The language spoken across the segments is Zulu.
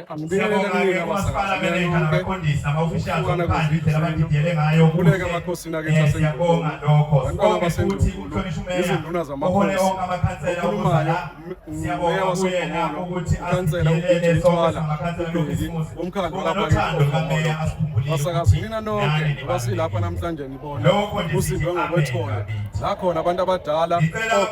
angibingelele kunina abasakazi nonke ukufana kwezindlela kuleka amakhosini akethu asendulo bantwana basendulo izinduna zamakhosi okhulumayo umeya waseGomolo ukhansela uBhitshwala uBheki umkhandlu wakaBhaki basakazi nina nonke basilapha namhlanje nibona usindo ngokwethole la khona abantu abadala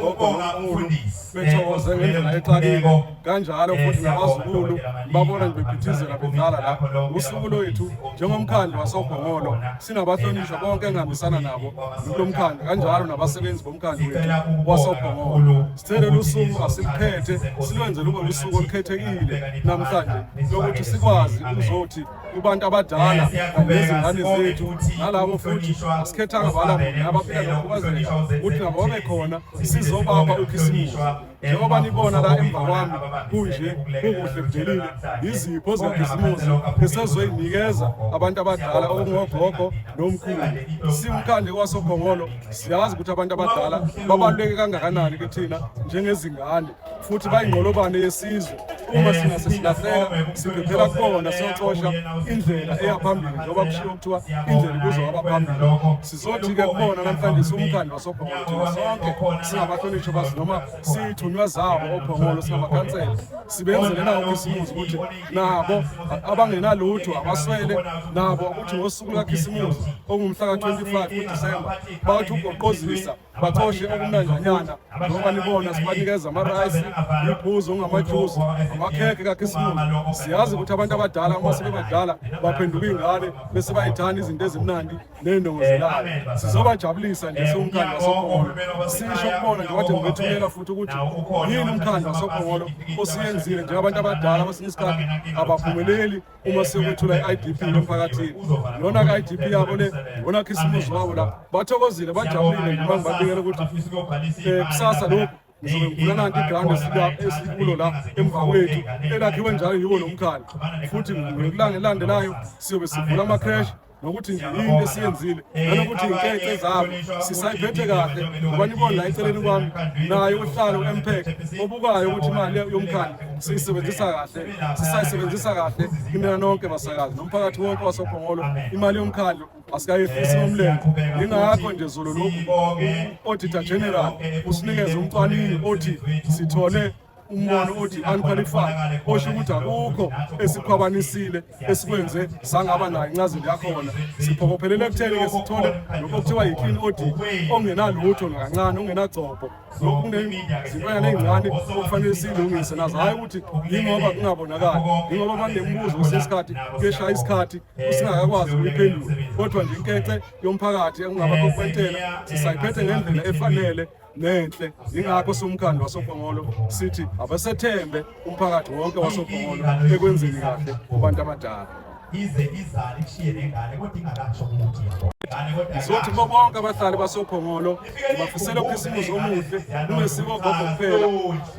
ogogo nomkhulu bethokoze ngendlela exakile kanjalo futhi nabazukulu babona nje bephithizela bedlala la usuku lwethu njengomkhandlu waseGomolo sinabahlonishwa bonke engihambisana nabo kulomkhandlu kanjalo nabasebenzi bomkhandlu wethu waseGomolo sithele lusuku asiliphethe silwenze lube usuku olukhethekile namhlanje lokuthi sikwazi ukuzothi kubantu abadala nezingane zethu nalabo futhi asikhethanga balabo abaphila nokhubazeka ukuthi nabo babe khona sizobapha ukhisimusi njengoba nibona la emva kwami kunje kukuhle kudelile izipho zekhisimusi esezoyinikeza abantu abadala okungogogo nomkhulu simkhandle waseGomolo siyazi ukuthi abantu abadala babaluleke kangakanani kuthina njengezingane futhi bayingqolobane yesizwe uma sina sesilahleka singephela kubona siyocosha indlela eyaphambili njengoba kushiwo kuthiwa indlela kuzo abaphambili sizothi ke kubona namhlanje umkhandlu waseGomolo thina sonke singabahlonishwa basi noma sithunywa zabo oGomolo singamakhansela sibenzele nawo ukhisimusi ukuthi nabo abangenalutho abaswele nabo ukuthi ngosuku lwakhisimusi okungumhla ka-25 kuDisemba bathi ugoqozisa bacoshe okumnanjanyana ngoba nibona sibanikeza amarayisi ibhuzu ongamajusi amakhekhe kakhisimusi siyazi ukuthi abantu abadala uma sebebadala baphenduka ingane bese bayithanda izinto ezimnandi nendongozelayo sizobajabulisa nje siwumkhandlu waseGomolo sisho kubona nje wathi ngibethumela futhi ukuthi yini umkhandlu waseGomolo osiyenzile njengabantu abadala kwesinye isikhathi abaphumeleli uma siyokwethula i-IDP emphakathini lona ka-IDP yabo le wona khisimusi wabo la bathokozile bajabulile njengoba ngibabikela ukuthi kusasa lokhu ngizokuvula nanti igrande esikulo la emva kwethu elakhiwe njalo yiwo lo mkhandlu futhi ngelanga elandelayo siyobe sivula ama-creche nokuthi nje into esiyenzile nanokuthi inkece zabo sisayiphethe kahle ngoba nibona la eceleni kwami nayo uhlalo uMPEC obukayo ukuthi imali yomkhandlu sisayisebenzisa kahle kimina nonke basakazi nomphakathi wonke waseGomolo imali yomkhandlu asikayehlisi nomlenze ingakho nje zolo lokhu auditor general usinikeze umcwaningo othi sithole umbono uthi unqualified osho ukuthi akukho esikhwabanisile esikwenze sangaba nayo incazelo yakhona siphokophelele ekutheni ke sithole lokho kuthiwa yi-clean audit ongenalutho nakancane ongenagcobho lokhu kunezintwana ezincane okufanele siyilungise nazo hayi ukuthi yingoba kungabonakali yingoba banemibuzo kusesikhathi kuyeshaya isikhathi usingakakwazi ukuyiphendula kodwa nje inkece yomphakathi engingabakho kwentela sisayiphethe ngendlela efanele nenhle ingakho somkhandlu waseGomolo sithi abasethembe umphakathi wonke waseGomolo ekwenzeni kahle kubantu abadala ize izali kushiye nengane kodwa ingakasho ukuthi Zothi bonke abahlali baseGomolo bafisela ukhisimusi omuhle ungesiko gogo kuphela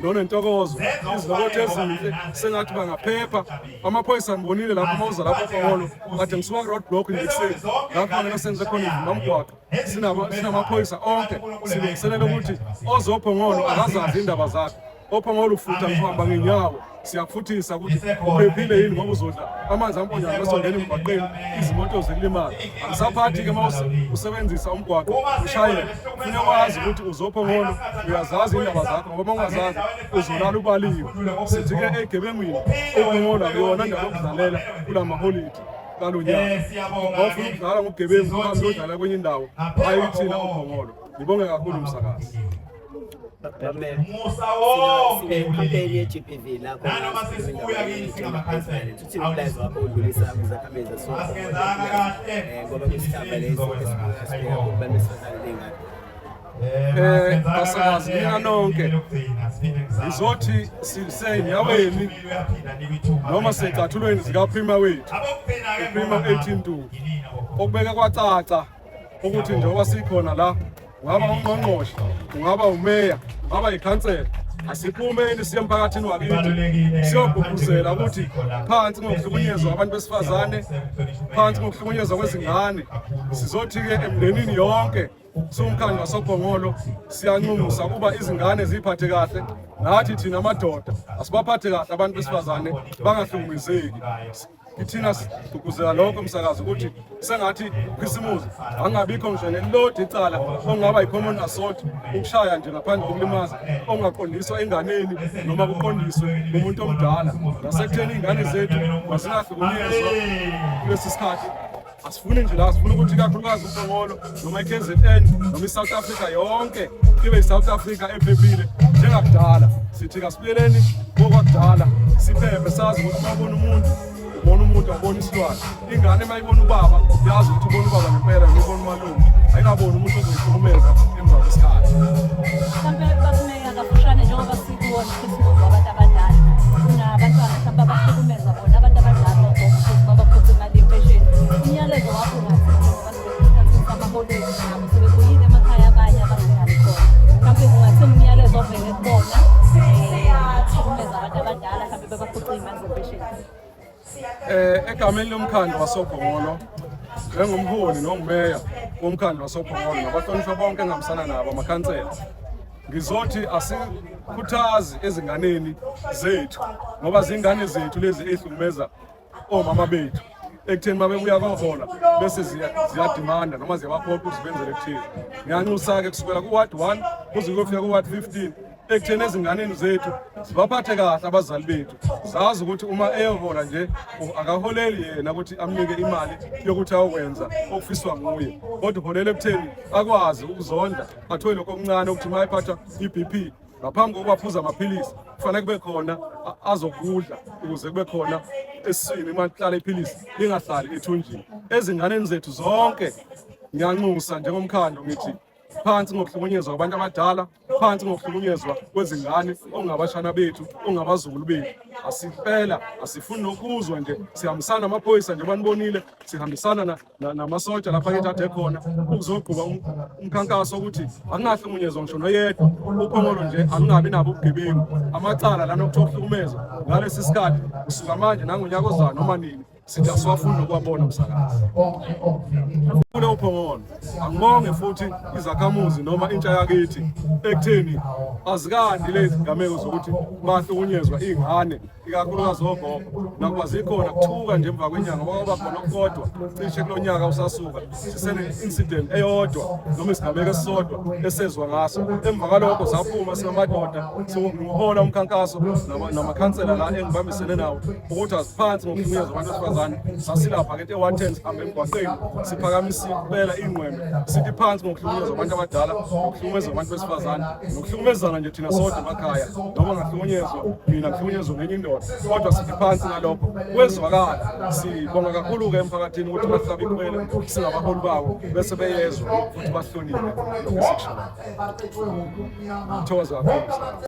nonentokozo izilokothe ezinhle sengathi bangaphepha amaphoyisa ngibonile lapho mawuza lapho eGomolo kade ngisuka roadblock ngikuseni lapho ngeke senze khona imamgwaqo sinamaphoyisa onke silungiselela ukuthi ozoGomolo akazazi indaba zakhe oPhongolo ufutha ngihamba ngenyawo siyakufuthisa ukuthi uphephile yini ngoba uzodla amanzi amponjana besongena emgwaqeni izimoto zikulimala angisaphathi ke mawuse usebenzisa umgwaqo ushayela ufuna wazi ukuthi uzoPhongolo uyazazi indaba zakho ngoba ungazazi uzolala ubaliwe sithi ke egebengwini uPhongolo akuyona indaba yokudlalela kulama holiday kalonyaka awufuna ukudlala ngogebengu uhambe uyodlala kwenye indawo ayithina uPhongolo ngibonge kakhulu umsakazi Musa wonke kampeni ye-GBV lapho nanoma sesibuya kithi ngamakhansela futhi umlayezo wakho udlulisa kuzakhameza sonke asenzanga kahle ngoba kusihlaba leso esibheka kubantu besifazane basakazi mina nonke izothi siseyinyaweni noma secathulweni zikaPrima wethu uPrima 18 okubeka kwacaca ukuthi njengoba sikhona la ungaba ungqongqoshe ungaba umeya ungaba ikhansela asiphumeni siye emphakathini wakithi siyogqugquzela ukuthi phansi ngokuhlukunyezwa abantu besifazane, phansi ngokuhlukunyezwa kwezingane. Sizothi-ke emndenini yonke siwumkhandlu wasoGongolo siyanxusa ukuba izingane ziphathe kahle, nathi thina amadoda asibaphathe kahle abantu besifazane bangahlukumezeki. Ithina sigqugquzela lokho umsakazo ukuthi sengathi uKhisimusi angabikho ngisho nelilodwa icala okungaba yi-common assault, ukushaya nje ngaphandle kokulimaza okungaqondiswa enganeni noma kuqondiswe umuntu omdala. Nasekutheni iy'ngane zethu mazingahlukunyezwa kulesi sikhathi. Asifuni nje la, sifuna ukuthi ikakhulukazi uGongolo noma i-KZN noma i-South Africa yonke ibe i-South Africa ephephile njengakudala. Sithi kasibuyeleni kokwakudala, siphephe sazi ukuthi uma ubona umuntu ubona umuntu awubona isilwane. Ingane uma ibona ubaba yazi ukuthi ubona ubaba ngempela ngibona umalume, ayikaboni umuntu ozoyihlukumeza emva kwesikhathi. Mhlawumbe bakumeya kafushane njengoba sikubona uKhisimusi wabantu abadala kunabantwana mhlawumbe abahlukumeza bona abantu abadala ukuthi babakhuphe imali yempesheni. Umyalezo wakho ngathi amaholweni nabo sebebuyile emakhaya abanye abangekali khona. Mhlawumbe kungathini umyalezo ovele kubona ukuhlukumeza abantu abadala mhlawumbe bebakhuphe imali zempesheni? Egameni lomkhandlu wasoGongolo njengomholi nomeya womkhandlu wasoGongolo nabahlonishwa bonke engihambisana nabo amakhansela, ngizothi asikhuthazi ezinganeni zethu ngoba zingane zethu lezi ehlukumeza omama bethu ekutheni babebuya kohola bese ziyadimanda noma ziyabaphoqa ukuthi benzele kuthini. Ngiyanxusa-ke kusukela ku-Ward 1 kuze kuyofika ku-Ward 15 ekutheni ezinganeni zethu sibaphathe kahle abazali bethu, zazi ukuthi uma eyohola nje akaholeli yena ukuthi amnike imali yokuthi ayokwenza okufiswa nguye, kodwa uholela ekutheni akwazi ukuzondla, athole lokho okuncane ukuthi uma ephatha i-BP ngaphambi kokuba aphuza amaphilisi kufanele kube khona azokudla ukuze kube khona esiswini uma kuhlala iphilisi lingahlali ethunjini. Ezinganeni zethu zonke ngiyanxusa njengomkhandlu ngithi phansi ngokuhlukunyezwa kwabantu abadala, phansi ngokuhlukunyezwa kwezingane okungabashana bethu, okungabazukulu bethu. Asiphela asifuni nokuzwa nje, sihambisana namaphoyisa nje banibonile, sihambisana namasotsha lapha ngethathe khona ukuzoqhuba umkhankaso ukuthi akungahlukunyezwa ngisho noyedwa. uGongolo nje akungabi nabo ubugebengu, amacala lana okuthiwa ukuhlukumezwa ngalesi sikhathi kusuka manje nangonyaka ozayo noma nini sithi asiwafuni nokuwabona umsakazi. Kule uGongolo angibonge futhi izakhamuzi noma intsha yakithi ekutheni azikandi lezi gameko zokuthi bahlukunyezwa iy'ngane ikakhulukazi ogogo, nakuba zikhona kuthuka nje emva kwenyanga kwaba khona okukodwa cishe kulo nyaka usasuka sisene-incident eyodwa noma isigameko esisodwa esezwa ngaso. Emva kwalokho saphuma singamadoda siwuhola umkhankaso namakhansela la engibambisene nawo ukuthi aziphansi ngokuhlukunyezwa abantu besifazane. Sasilapha-ke e-110 sihambe emgwaqeni siphakamise impela ingqwembe sithi phansi ngokuhlukunyezwa abantu abadala, ngokuhlukumezwa abantu besifazane, ngokuhlukumezana nje thina sodwa emakhaya noma ngahlukunyezwa mina ngihlukunyezwa ngenye indoda, kodwa sithi phansi ngalokho kwezwakala. Sibonga kakhulu-ke emphakathini ukuthi bahlaba iqwele singabaholi babo bese beyezwa futhi bahloniphe lokhu esikushoyo. Ngithokoza kakhulu.